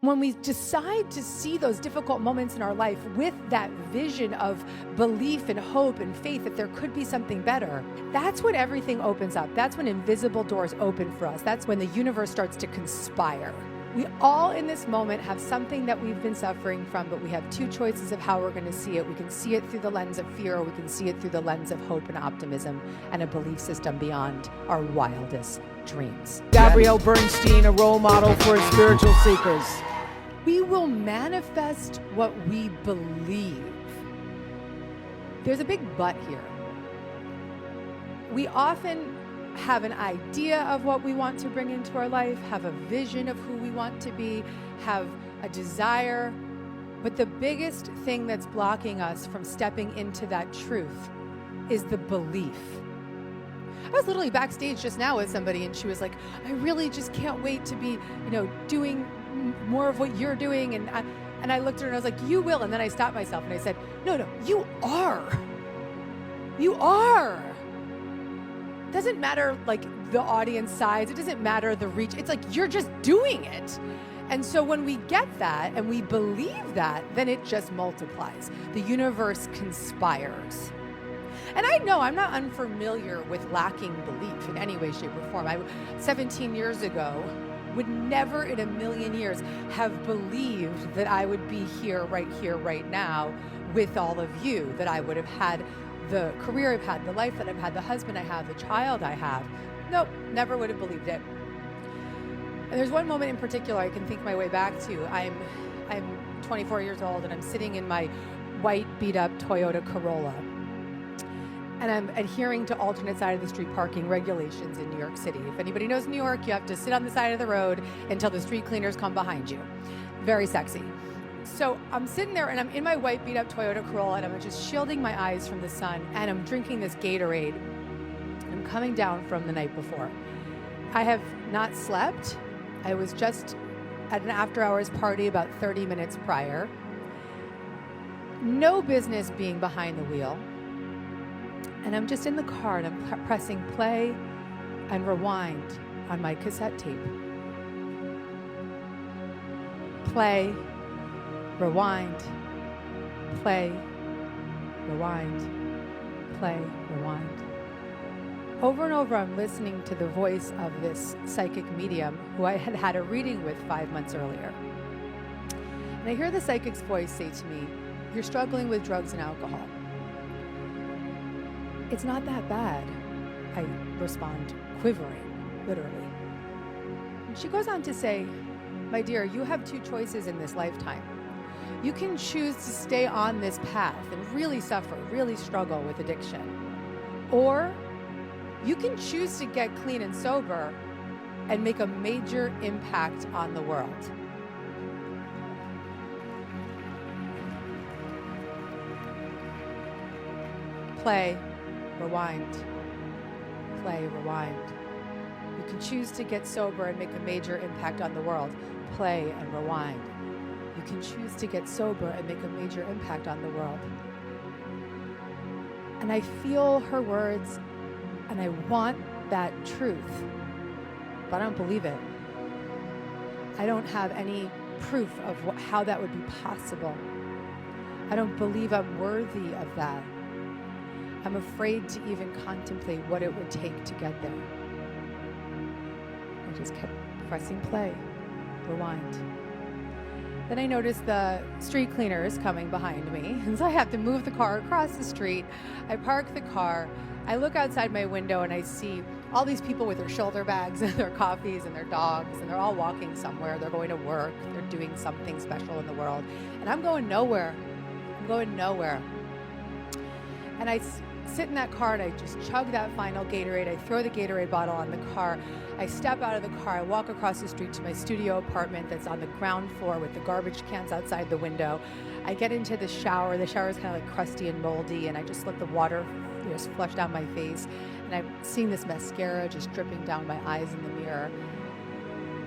When we decide to see those difficult moments in our life with that vision of belief and hope and faith that there could be something better, that's when everything opens up. That's when invisible doors open for us. That's when the universe starts to conspire. We all in this moment have something that we've been suffering from, but we have two choices of how we're going to see it. We can see it through the lens of fear, or we can see it through the lens of hope and optimism and a belief system beyond our wildest dreams. Gabrielle Bernstein, a role model for spiritual seekers. We will manifest what we believe. There's a big but here. We often have an idea of what we want to bring into our life, have a vision of who we want to be, have a desire, but the biggest thing that's blocking us from stepping into that truth is the belief. I was literally backstage just now with somebody and she was like, I really just can't wait to be, doing more of what you're doing. And I looked at her and I was like, you will. And then I stopped myself and I said, no, you are. You are. It doesn't matter like the audience size. It doesn't matter the reach. It's like, you're just doing it. And so when we get that and we believe that, then it just multiplies. The universe conspires. And I know I'm not unfamiliar with lacking belief in any way, shape, or form. 17 years ago, would never in a million years have believed that I would be here, right now, with all of you, that I would have had the career I've had, the life that I've had, the husband I have, the child I have. Nope, never would have believed it. And there's one moment in particular I can think my way back to. I'm 24 years old and I'm sitting in my white beat up Toyota Corolla. And I'm adhering to alternate side of the street parking regulations in New York City. If anybody knows New York, you have to sit on the side of the road until the street cleaners come behind you. Very sexy. So I'm sitting there and I'm in my white beat up Toyota Corolla and I'm just shielding my eyes from the sun and I'm drinking this Gatorade. I'm coming down from the night before. I have not slept. I was just at an after hours party about 30 minutes prior. No business being behind the wheel. And I'm just in the car and I'm pressing play and rewind on my cassette tape. Play, rewind, play, rewind, play, rewind. Over and over, I'm listening to the voice of this psychic medium who I had had a reading with 5 months earlier. And I hear the psychic's voice say to me, "You're struggling with drugs and alcohol." "It's not that bad," I respond, quivering, literally. And she goes on to say, "My dear, you have two choices in this lifetime. You can choose to stay on this path and really suffer, really struggle with addiction. Or you can choose to get clean and sober and make a major impact on the world." Play, rewind, play, rewind. You can choose to get sober and make a major impact on the world. Play and rewind. You can choose to get sober and make a major impact on the world. And I feel her words and I want that truth, but I don't believe it. I don't have any proof of how that would be possible. I don't believe I'm worthy of that. I'm afraid to even contemplate what it would take to get there. I just kept pressing play, rewind. Then I noticed the street cleaners coming behind me, and so I have to move the car across the street. I park the car. I look outside my window and I see all these people with their shoulder bags and their coffees and their dogs, and they're all walking somewhere. They're going to work. They're doing something special in the world. And I'm going nowhere. I'm going nowhere. And I sit in that car and I just chug that final Gatorade. I throw the Gatorade bottle on the car. I step out of the car. I walk across the street to my studio apartment that's on the ground floor with the garbage cans outside the window. I get into the shower. The shower is kind of like crusty and moldy, and I just let the water just flush down my face. And I'm seeing this mascara just dripping down my eyes in the mirror.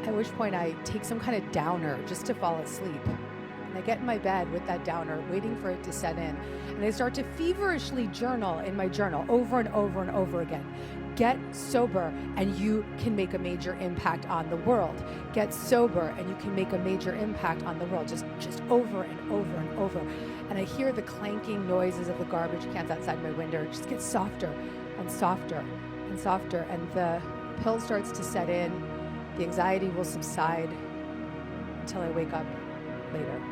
At which point I take some kind of downer just to fall asleep. And I get in my bed with that downer, waiting for it to set in. And I start to feverishly journal in my journal over and over and over again. Get sober and you can make a major impact on the world. Get sober and you can make a major impact on the world. Just over and over and over. And I hear the clanking noises of the garbage cans outside my window. It just gets softer and softer and softer. And the pill starts to set in. The anxiety will subside until I wake up later.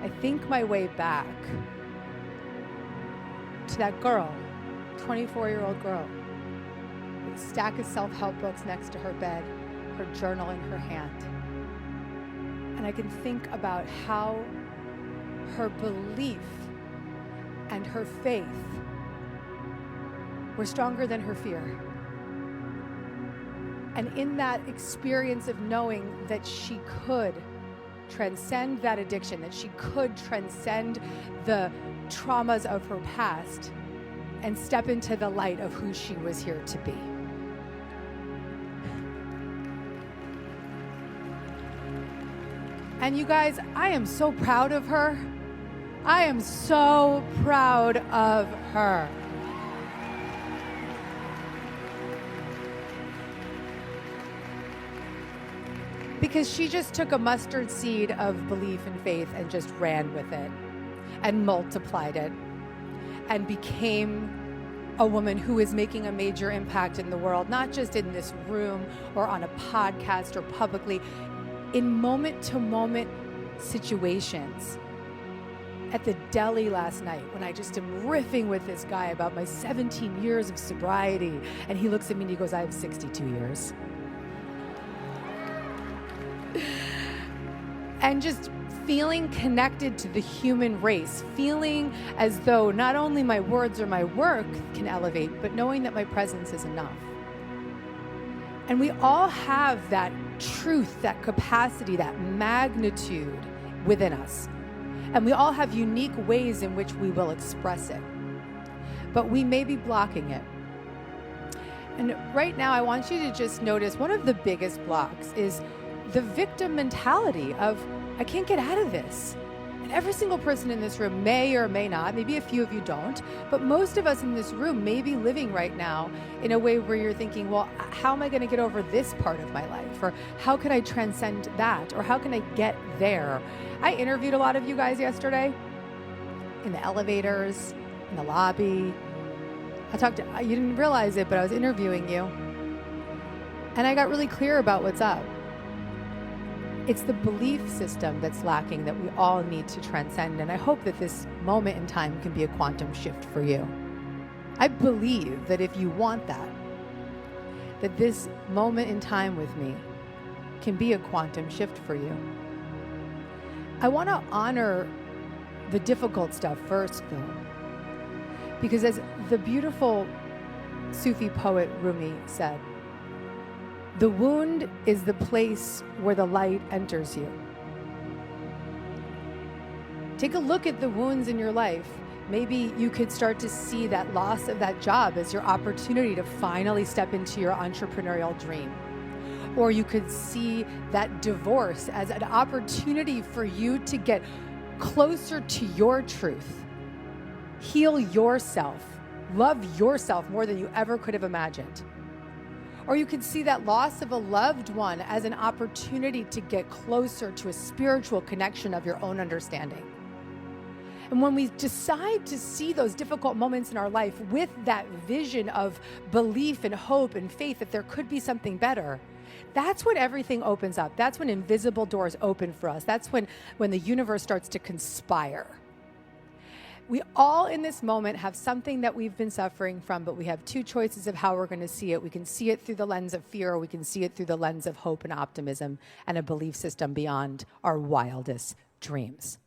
I think my way back to that girl, 24-year-old girl, with a stack of self-help books next to her bed, her journal in her hand. And I can think about how her belief and her faith were stronger than her fear. And in that experience of knowing that she could transcend that addiction, that she could transcend the traumas of her past and step into the light of who she was here to be. And you guys, I am so proud of her. I am so proud of her. Because she just took a mustard seed of belief and faith and just ran with it and multiplied it and became a woman who is making a major impact in the world, not just in this room or on a podcast or publicly, in moment-to-moment situations. At the deli last night, when I just am riffing with this guy about my 17 years of sobriety, and he looks at me and he goes, I have 62 years. And just feeling connected to the human race, feeling as though not only my words or my work can elevate, but knowing that my presence is enough. And we all have that truth, that capacity, that magnitude within us. And we all have unique ways in which we will express it. But we may be blocking it. And right now, I want you to just notice one of the biggest blocks is the victim mentality of, I can't get out of this. And every single person in this room may or may not, maybe a few of you don't, but most of us in this room may be living right now in a way where you're thinking, well, how am I going to get over this part of my life? Or how can I transcend that? Or how can I get there? I interviewed a lot of you guys yesterday in the elevators, in the lobby. You didn't realize it, but I was interviewing you. And I got really clear about what's up. It's the belief system that's lacking that we all need to transcend. And I hope that this moment in time can be a quantum shift for you. I believe that if you want that this moment in time with me can be a quantum shift for you. I want to honor the difficult stuff first, though. Because as the beautiful Sufi poet Rumi said, the wound is the place where the light enters you. Take a look at the wounds in your life. Maybe you could start to see that loss of that job as your opportunity to finally step into your entrepreneurial dream. Or you could see that divorce as an opportunity for you to get closer to your truth, heal yourself, love yourself more than you ever could have imagined. Or you could see that loss of a loved one as an opportunity to get closer to a spiritual connection of your own understanding. And when we decide to see those difficult moments in our life with that vision of belief and hope and faith that there could be something better, that's when everything opens up. That's when invisible doors open for us. That's when the universe starts to conspire. We all in this moment have something that we've been suffering from, but we have two choices of how we're going to see it. We can see it through the lens of fear, or we can see it through the lens of hope and optimism and a belief system beyond our wildest dreams.